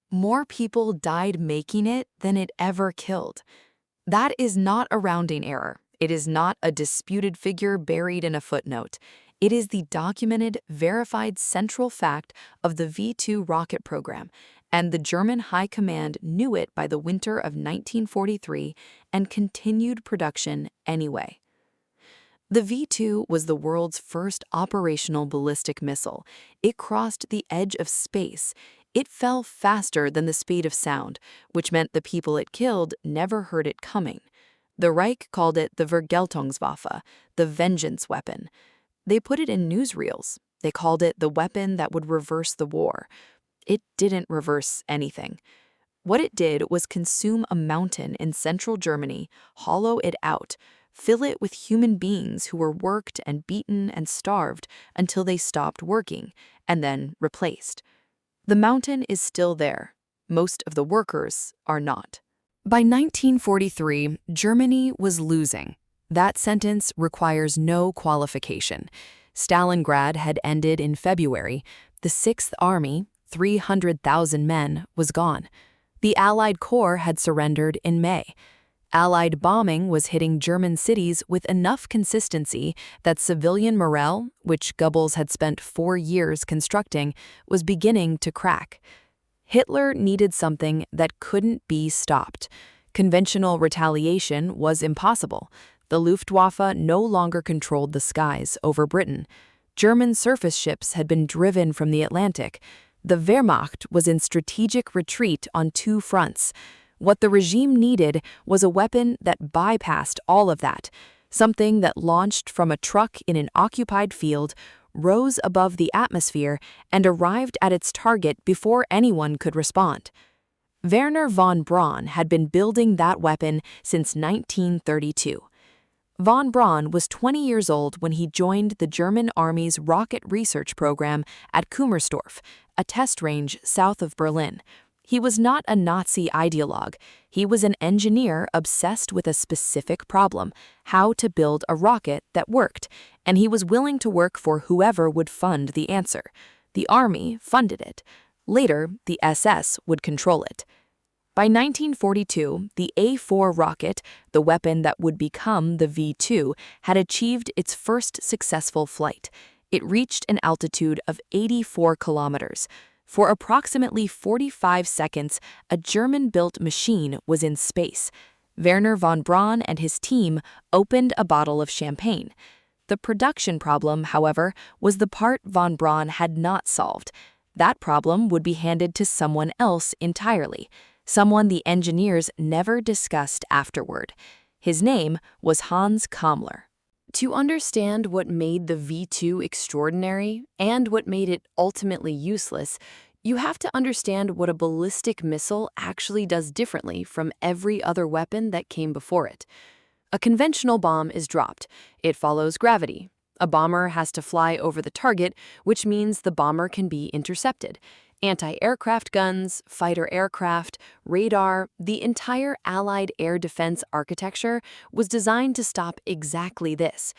More people died making it than it ever killed. That is not a rounding error. It is not a disputed figure buried in a footnote. It is the documented, verified central fact of the V-2 rocket program, and the German High Command knew it by the winter of 1943 and continued production anyway. The V-2 was the world's first operational ballistic missile. It crossed the edge of space. It fell faster than the speed of sound, which meant the people it killed never heard it coming. The Reich called it the Vergeltungswaffe, the vengeance weapon. They put it in newsreels. They called it the weapon that would reverse the war. It didn't reverse anything. What it did was consume a mountain in central Germany, hollow it out, fill it with human beings who were worked and beaten and starved until they stopped working, and then replaced. The mountain is still there. Most of the workers are not. By 1943, Germany was losing. That sentence requires no qualification. Stalingrad had ended in February. The Sixth Army, 300,000 men, was gone. The Allied Corps had surrendered in May. Allied bombing was hitting German cities with enough consistency that civilian morale, which Goebbels had spent 4 years constructing, was beginning to crack. Hitler needed something that couldn't be stopped. Conventional retaliation was impossible. The Luftwaffe no longer controlled the skies over Britain. German surface ships had been driven from the Atlantic. The Wehrmacht was in strategic retreat on 2 fronts. What the regime needed was a weapon that bypassed all of that, something that launched from a truck in an occupied field, rose above the atmosphere, and arrived at its target before anyone could respond. Werner von Braun had been building that weapon since 1932. Von Braun was 20 years old when he joined the German Army's rocket research program at Kummersdorf, a test range south of Berlin. He was not a Nazi ideologue. He was an engineer obsessed with a specific problem, how to build a rocket that worked, and he was willing to work for whoever would fund the answer. The Army funded it. Later, the SS would control it. By 1942, the A-4 rocket, the weapon that would become the V-2, had achieved its first successful flight. It reached an altitude of 84 kilometers. For approximately 45 seconds, a German-built machine was in space. Werner von Braun and his team opened a bottle of champagne. The production problem, however, was the part von Braun had not solved. That problem would be handed to someone else entirely, someone the engineers never discussed afterward. His name was Hans Kammler. To understand what made the V-2 extraordinary and what made it ultimately useless, you have to understand what a ballistic missile actually does differently from every other weapon that came before it. A conventional bomb is dropped. It follows gravity. A bomber has to fly over the target, which means the bomber can be intercepted. Anti-aircraft guns, fighter aircraft, radar, the entire Allied air defense architecture was designed to stop exactly this.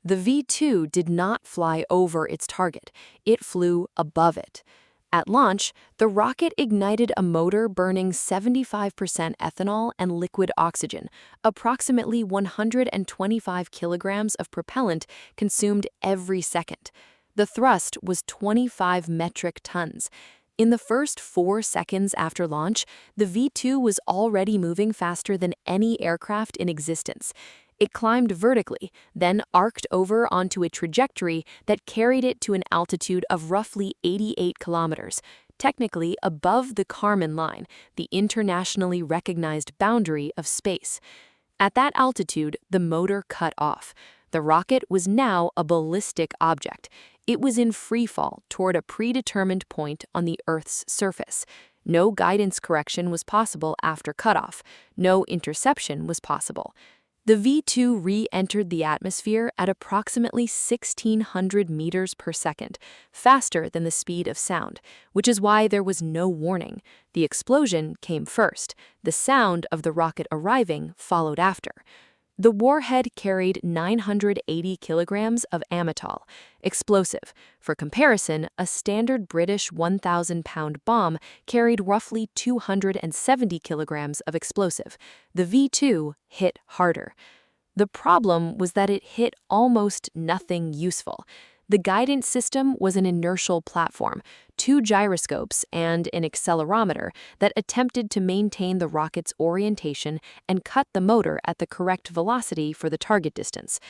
The V-2 did not fly over its target. It flew above it. At launch, the rocket ignited a motor burning 75% ethanol and liquid oxygen. Approximately 125 kilograms of propellant consumed every second. The thrust was 25 metric tons. In the first 4 seconds after launch, the V-2 was already moving faster than any aircraft in existence. It climbed vertically, then arced over onto a trajectory that carried it to an altitude of roughly 88 kilometers, technically above the Kármán line, the internationally recognized boundary of space. At that altitude, the motor cut off. The rocket was now a ballistic object. It was in freefall toward a predetermined point on the Earth's surface. No guidance correction was possible after cutoff. No interception was possible. The V-2 re-entered the atmosphere at approximately 1,600 meters per second, faster than the speed of sound, which is why there was no warning. The explosion came first. The sound of the rocket arriving followed after. The warhead carried 980 kilograms of amytal, explosive. For comparison, a standard British 1,000-pound bomb carried roughly 270 kilograms of explosive. The V2 hit harder. The problem was that it hit almost nothing useful. The guidance system was an inertial platform, two gyroscopes, and an accelerometer that attempted to maintain the rocket's orientation and cut the motor at the correct velocity for the target distance.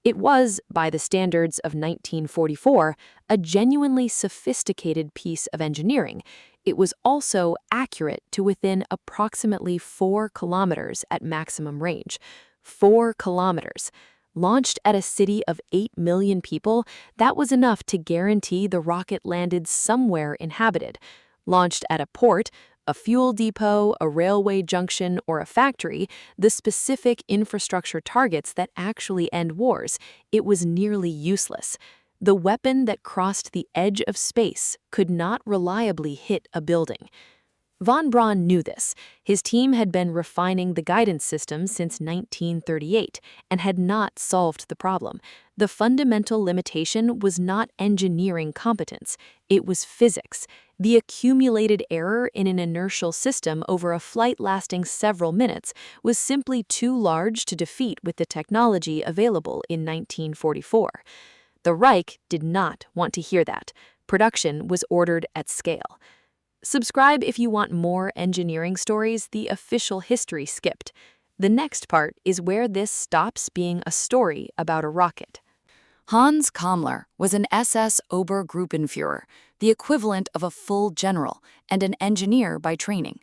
It was, by the standards of 1944, a genuinely sophisticated piece of engineering. It was also accurate to within approximately 4 kilometers at maximum range. 4 kilometers. Launched at a city of 8 million people, that was enough to guarantee the rocket landed somewhere inhabited. Launched at a port, a fuel depot, a railway junction, or a factory, the specific infrastructure targets that actually end wars, it was nearly useless. The weapon that crossed the edge of space could not reliably hit a building. Von Braun knew this. His team had been refining the guidance system since 1938 and had not solved the problem. The fundamental limitation was not engineering competence, it was physics. The accumulated error in an inertial system over a flight lasting several minutes was simply too large to defeat with the technology available in 1944. The Reich did not want to hear that. Production was ordered at scale. Subscribe if you want more engineering stories the official history skipped. The next part is where this stops being a story about a rocket. Hans Kammler was an SS Obergruppenführer, the equivalent of a full general, and an engineer by training.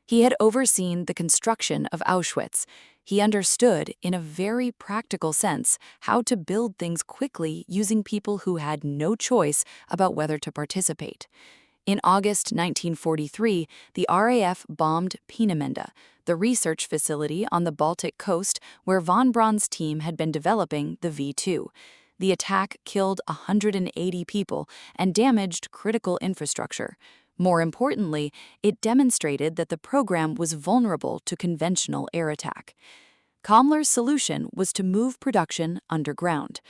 He had overseen the construction of Auschwitz. He understood, in a very practical sense, how to build things quickly using people who had no choice about whether to participate. In August 1943, the RAF bombed Peenemünde, the research facility on the Baltic coast where von Braun's team had been developing the V2. The attack killed 180 people and damaged critical infrastructure. More importantly, it demonstrated that the program was vulnerable to conventional air attack. Kammler's solution was to move production underground.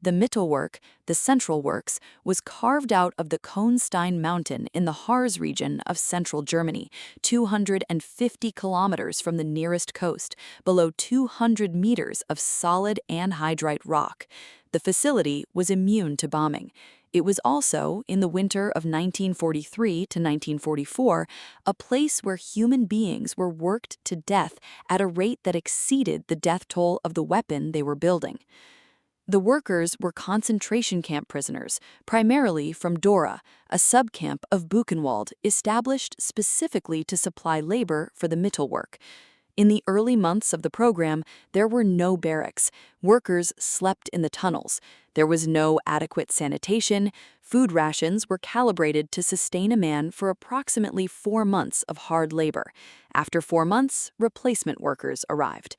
The Mittelwerk, the central works, was carved out of the Kohnstein mountain in the Harz region of central Germany, 250 kilometers from the nearest coast, below 200 meters of solid anhydrite rock. The facility was immune to bombing. It was also, in the winter of 1943 to 1944, a place where human beings were worked to death at a rate that exceeded the death toll of the weapon they were building. The workers were concentration camp prisoners, primarily from Dora, a subcamp of Buchenwald established specifically to supply labor for the Mittelwerk. In the early months of the program, there were no barracks. Workers slept in the tunnels. There was no adequate sanitation. Food rations were calibrated to sustain a man for approximately 4 months of hard labor. After 4 months, replacement workers arrived.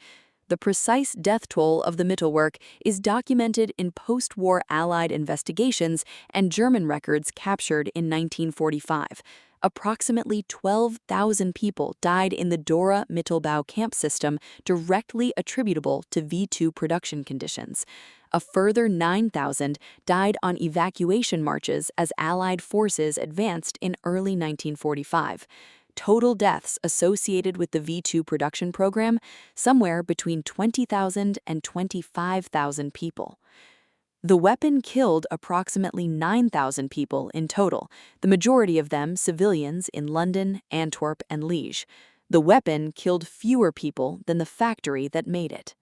The precise death toll of the Mittelwerk is documented in post-war Allied investigations and German records captured in 1945. Approximately 12,000 people died in the Dora-Mittelbau camp system directly attributable to V2 production conditions. A further 9,000 died on evacuation marches as Allied forces advanced in early 1945. Total deaths associated with the V2 production program, somewhere between 20,000 and 25,000 people. The weapon killed approximately 9,000 people in total, the majority of them civilians in London, Antwerp, and Liège. The weapon killed fewer people than the factory that made it.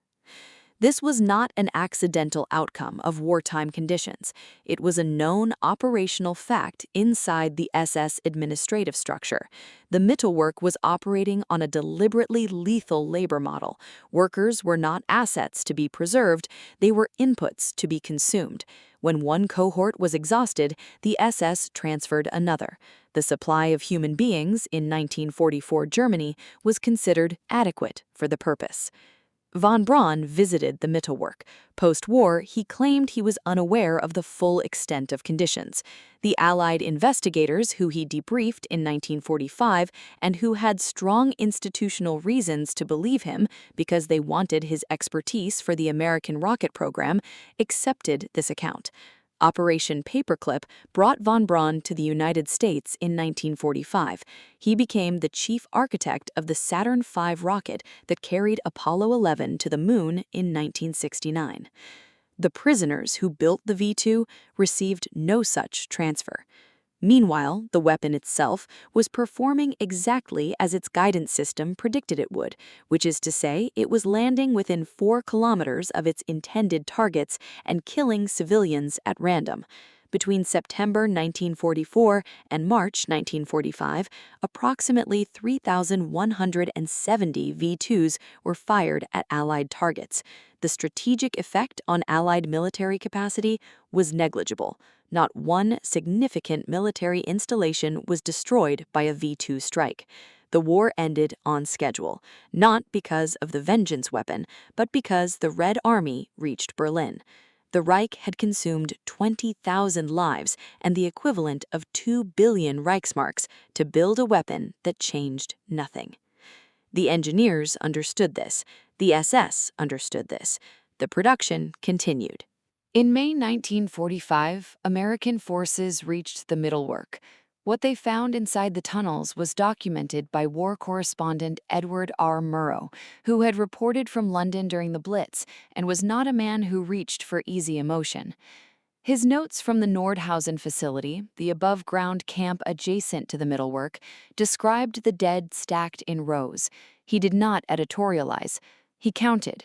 This was not an accidental outcome of wartime conditions. It was a known operational fact inside the SS administrative structure. The Mittelwerk was operating on a deliberately lethal labor model. Workers were not assets to be preserved, they were inputs to be consumed. When one cohort was exhausted, the SS transferred another. The supply of human beings in 1944 Germany was considered adequate for the purpose. Von Braun visited the Mittelwerk. Post-war, he claimed he was unaware of the full extent of conditions. The Allied investigators who he debriefed in 1945 and who had strong institutional reasons to believe him because they wanted his expertise for the American rocket program, accepted this account. Operation Paperclip brought von Braun to the United States in 1945. He became the chief architect of the Saturn V rocket that carried Apollo 11 to the moon in 1969. The prisoners who built the V-2 received no such transfer. Meanwhile, the weapon itself was performing exactly as its guidance system predicted it would, which is to say, it was landing within 4 kilometers of its intended targets and killing civilians at random. Between September 1944 and March 1945, approximately 3,170 V-2s were fired at Allied targets. The strategic effect on Allied military capacity was negligible. Not one significant military installation was destroyed by a V-2 strike. The war ended on schedule, not because of the vengeance weapon, but because the Red Army reached Berlin. The Reich had consumed 20,000 lives and the equivalent of 2 billion Reichsmarks to build a weapon that changed nothing. The engineers understood this. The SS understood this. The production continued. In May 1945, American forces reached the Mittelwerk. What they found inside the tunnels was documented by war correspondent Edward R. Murrow, who had reported from London during the Blitz and was not a man who reached for easy emotion. His notes from the Nordhausen facility, the above-ground camp adjacent to the Mittelwerk, described the dead stacked in rows. He did not editorialize. He counted.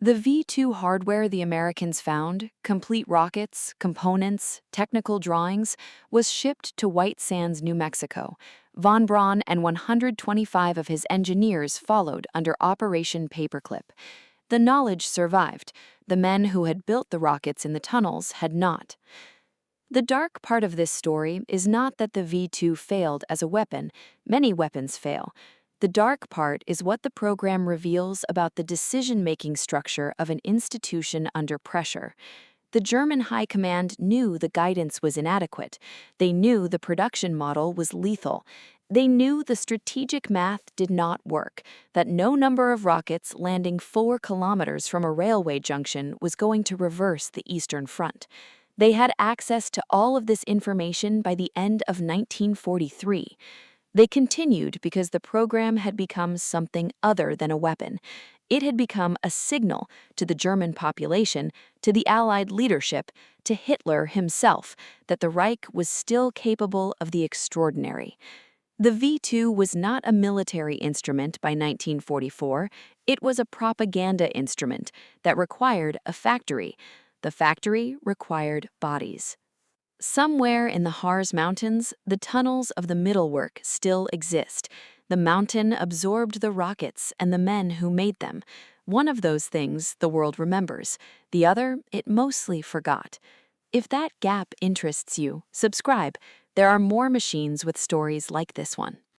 The V-2 hardware the Americans found, complete rockets, components, technical drawings, was shipped to White Sands, New Mexico. Von Braun and 125 of his engineers followed under Operation Paperclip. The knowledge survived. The men who had built the rockets in the tunnels had not. The dark part of this story is not that the V-2 failed as a weapon. Many weapons fail. The dark part is what the program reveals about the decision-making structure of an institution under pressure. The German High Command knew the guidance was inadequate. They knew the production model was lethal. They knew the strategic math did not work, that no number of rockets landing 4 kilometers from a railway junction was going to reverse the Eastern Front. They had access to all of this information by the end of 1943. They continued because the program had become something other than a weapon. It had become a signal to the German population, to the Allied leadership, to Hitler himself, that the Reich was still capable of the extraordinary. The V-2 was not a military instrument by 1944. It was a propaganda instrument that required a factory. The factory required bodies. Somewhere in the Harz Mountains, the tunnels of the Mittelwerk still exist. The mountain absorbed the rockets and the men who made them. One of those things the world remembers. The other, it mostly forgot. If that gap interests you, subscribe. There are more machines with stories like this one.